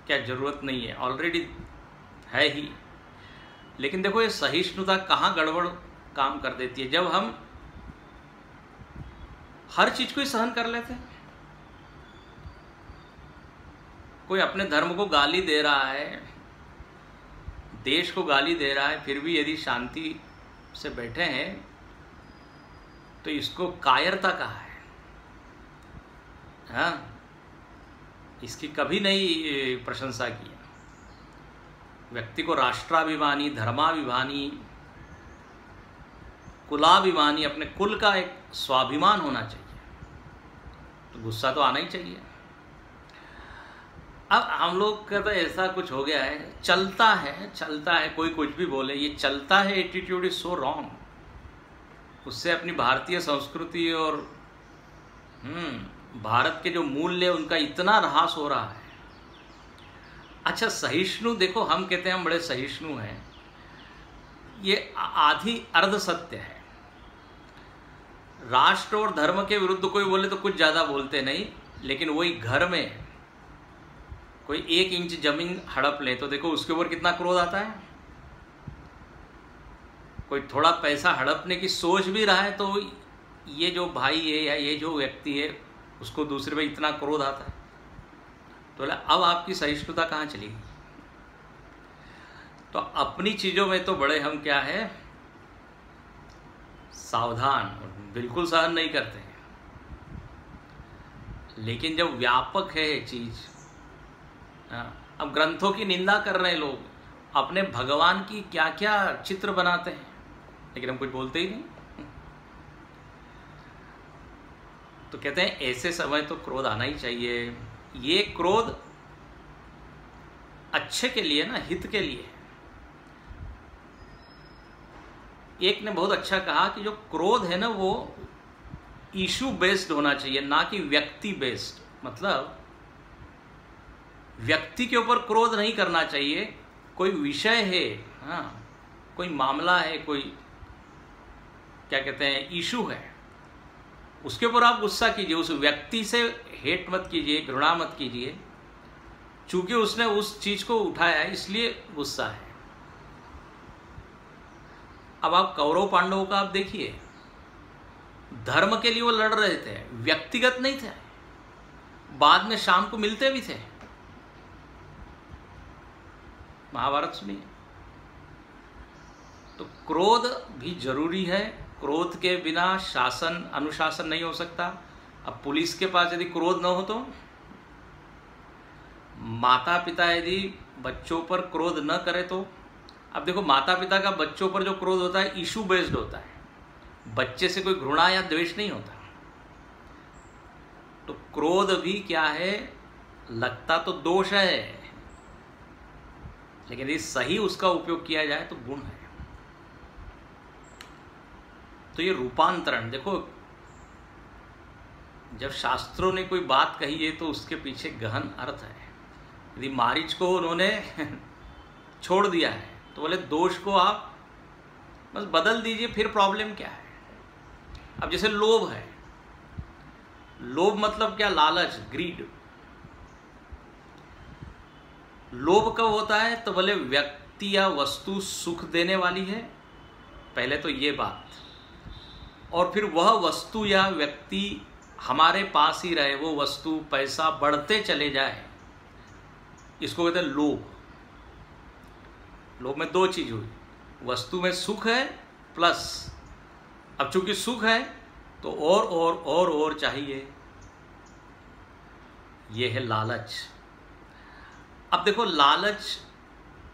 क्या जरूरत नहीं है, ऑलरेडी है ही। लेकिन देखो ये सहिष्णुता कहाँ गड़बड़ काम कर देती है, जब हम हर चीज को ही सहन कर लेते हैं। कोई अपने धर्म को गाली दे रहा है, देश को गाली दे रहा है, फिर भी यदि शांति से बैठे हैं तो इसको कायरता कहा है। हाँ, इसकी कभी नहीं प्रशंसा की। व्यक्ति को राष्ट्राभिमानी, धर्माभिमानी, कुलाभिमानी, अपने कुल का एक स्वाभिमान होना चाहिए। तो गुस्सा तो आना ही चाहिए। अब हम लोग कहते हैं ऐसा कुछ हो गया है, चलता है, कोई कुछ भी बोले, ये चलता है एटीट्यूड इज सो रॉन्ग। उससे अपनी भारतीय संस्कृति और भारत के जो मूल्य, उनका इतना ह्रास हो रहा है। अच्छा, सहिष्णु, देखो हम कहते हैं हम बड़े सहिष्णु हैं, ये आधी अर्ध सत्य है। राष्ट्र और धर्म के विरुद्ध कोई बोले तो कुछ ज़्यादा बोलते नहीं, लेकिन वही घर में कोई 1 इंच जमीन हड़प ले तो देखो उसके ऊपर कितना क्रोध आता है। कोई थोड़ा पैसा हड़पने की सोच भी रहा है तो ये जो भाई है या ये जो व्यक्ति है उसको दूसरे पे इतना क्रोध आता है। तो अब आपकी सहिष्णुता कहाँ चली गई? तो अपनी चीज़ों में तो बड़े हम क्या है, सावधान, बिल्कुल सहन नहीं करते हैं। लेकिन जब व्यापक है चीज, अब ग्रंथों की निंदा कर रहे हैं लोग, अपने भगवान की क्या क्या चित्र बनाते हैं, लेकिन हम कुछ बोलते ही नहीं। तो कहते हैं ऐसे समय तो क्रोध आना ही चाहिए। ये क्रोध अच्छे के लिए ना, हित के लिए। एक ने बहुत अच्छा कहा कि जो क्रोध है ना वो इशू बेस्ड होना चाहिए, ना कि व्यक्ति बेस्ड। मतलब व्यक्ति के ऊपर क्रोध नहीं करना चाहिए। कोई विषय है, हाँ, कोई मामला है, कोई क्या कहते हैं इशू है, उसके ऊपर आप गुस्सा कीजिए, उस व्यक्ति से हेट मत कीजिए, घृणा मत कीजिए, चूंकि उसने उस चीज को उठाया इसलिए गुस्सा है। अब आप कौरव पांडवों का आप देखिए, धर्म के लिए वो लड़ रहे थे, व्यक्तिगत नहीं थे, बाद में शाम को मिलते भी थे। महाभारत सुनिए। तो क्रोध भी जरूरी है, क्रोध के बिना शासन अनुशासन नहीं हो सकता। अब पुलिस के पास यदि क्रोध न हो तो, माता पिता यदि बच्चों पर क्रोध न करे तो, अब देखो माता पिता का बच्चों पर जो क्रोध होता है इशू बेस्ड होता है, बच्चे से कोई घृणा या द्वेष नहीं होता। तो क्रोध भी क्या है, लगता तो दोष है, लेकिन यदि सही उसका उपयोग किया जाए तो गुण है। तो ये रूपांतरण देखो, जब शास्त्रों ने कोई बात कही है तो उसके पीछे गहन अर्थ है। यदि मारीच को उन्होंने छोड़ दिया है तो बोले दोष को आप बस बदल दीजिए, फिर प्रॉब्लम क्या है। अब जैसे लोभ है, लोभ मतलब क्या, लालच, ग्रीड। लोभ कब होता है तो बोले व्यक्ति या वस्तु सुख देने वाली है, पहले तो ये बात, और फिर वह वस्तु या व्यक्ति हमारे पास ही रहे, वो वस्तु पैसा बढ़ते चले जाए, इसको कहते हैं लोभ। लोभ में दो चीज हुई, वस्तु में सुख है प्लस, अब चूंकि सुख है तो और चाहिए, ये है लालच। अब देखो लालच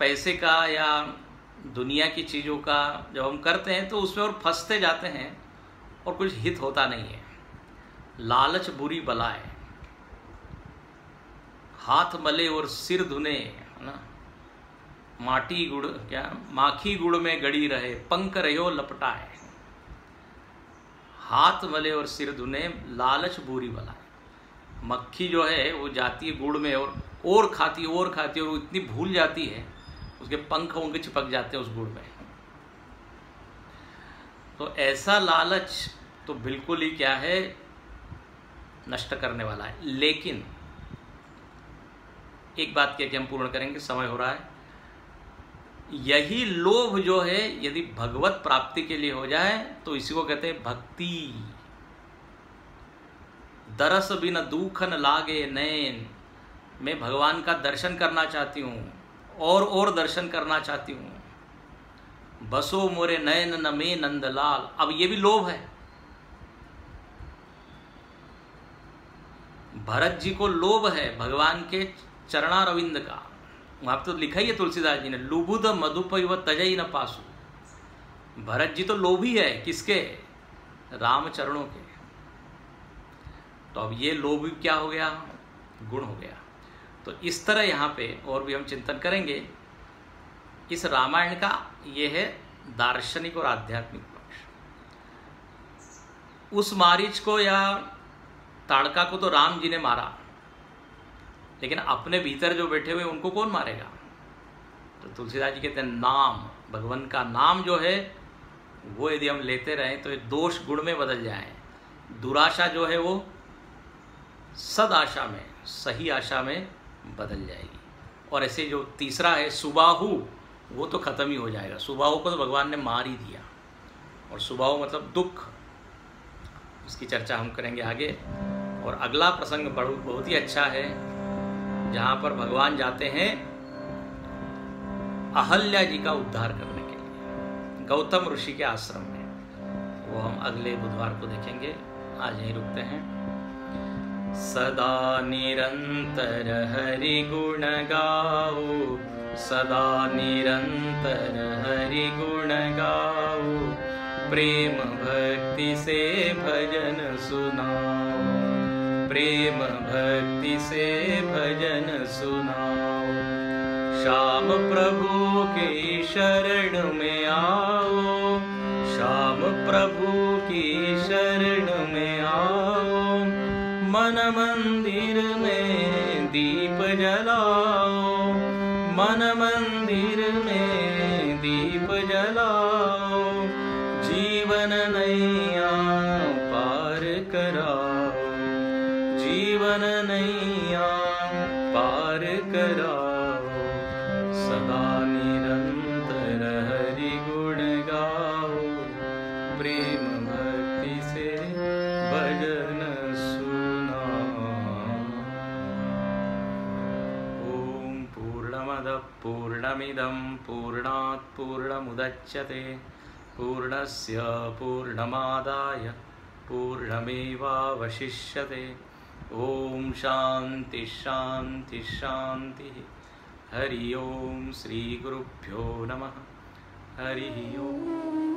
पैसे का या दुनिया की चीज़ों का जब हम करते हैं तो उसमें और फंसते जाते हैं और कुछ हित होता नहीं है। लालच बुरी बला है, हाथ मले और सिर धुने, है ना, माटी गुड़ क्या माखी गुड़ में गड़ी रहे, पंख रहो लपटाए। हाथ मले और सिर धुने, लालच बुरी बला है। मक्खी जो है वो जाती है गुड़ में और खाती है और वो इतनी भूल जाती है, उसके पंख उनके चिपक जाते हैं उस गुड़ में। तो ऐसा लालच तो बिल्कुल ही क्या है, नष्ट करने वाला है। लेकिन एक बात कह के हम पूर्ण करेंगे, समय हो रहा है। यही लोभ जो है यदि भगवत प्राप्ति के लिए हो जाए तो इसी को कहते हैं भक्ति। दरस बिन दुखन लागे नैन, मैं भगवान का दर्शन करना चाहती हूँ और दर्शन करना चाहती हूँ। बसो मोरे नयन न में नंदलाल, अब ये भी लोभ है। भरत जी को लोभ है भगवान के चरणारविंद का, वहां तो लिखा ही है तुलसीदास जी ने, लुबुद मधुपय व तजई न पासु। भरत जी तो लोभी है, किसके, राम चरणों के। तो अब ये लोभ क्या हो गया, गुण हो गया। तो इस तरह यहाँ पे और भी हम चिंतन करेंगे। इस रामायण का ये है दार्शनिक और आध्यात्मिक पक्ष। उस मारीच को या ताड़का को तो राम जी ने मारा, लेकिन अपने भीतर जो बैठे हुए उनको कौन मारेगा। तो तुलसीदास जी कहते हैं नाम, भगवान का नाम जो है वो यदि हम लेते रहें तो ये दोष गुण में बदल जाए। दुराशा जो है वो सद आशा में, सही आशा में बदल जाएगी। और ऐसे जो तीसरा है सुबाहु, वो तो खत्म ही हो जाएगा। सुबाहु को तो भगवान ने मार ही दिया, और सुबाहु मतलब दुख, इसकी चर्चा हम करेंगे आगे। और अगला प्रसंग बहुत ही अच्छा है, जहाँ पर भगवान जाते हैं अहल्या जी का उद्धार करने के लिए गौतम ऋषि के आश्रम में। वो हम अगले बुधवार को देखेंगे। आज यहीं रुकते हैं। सदा निरंतर हरि गुण गाओ, सदा निरंतर हरि गुण गाओ, प्रेम भक्ति से भजन सुनाओ, प्रेम भक्ति से भजन सुनाओ। श्याम प्रभु के शरण में आओ, श्याम प्रभु की शरण में आओ, मन मंदिर में दीप जलाओ, मन मंदिर में दीप जलाओ, जीवन नया जीवन नैया पार कराओ, सदा निरंतर हरि गुण गाओ, प्रेम भक्ति से भजन सुनाओ। ओम पूर्णमदः पूर्णमिदं पूर्णात् पूर्णमुदच्यते पूर्णस्य पूर्णमादाय पूर्णमेवावशिष्यते। ओम शांति शांति शांति। हरि ओम। श्री गुरुभ्यो नमः। हरि ओम।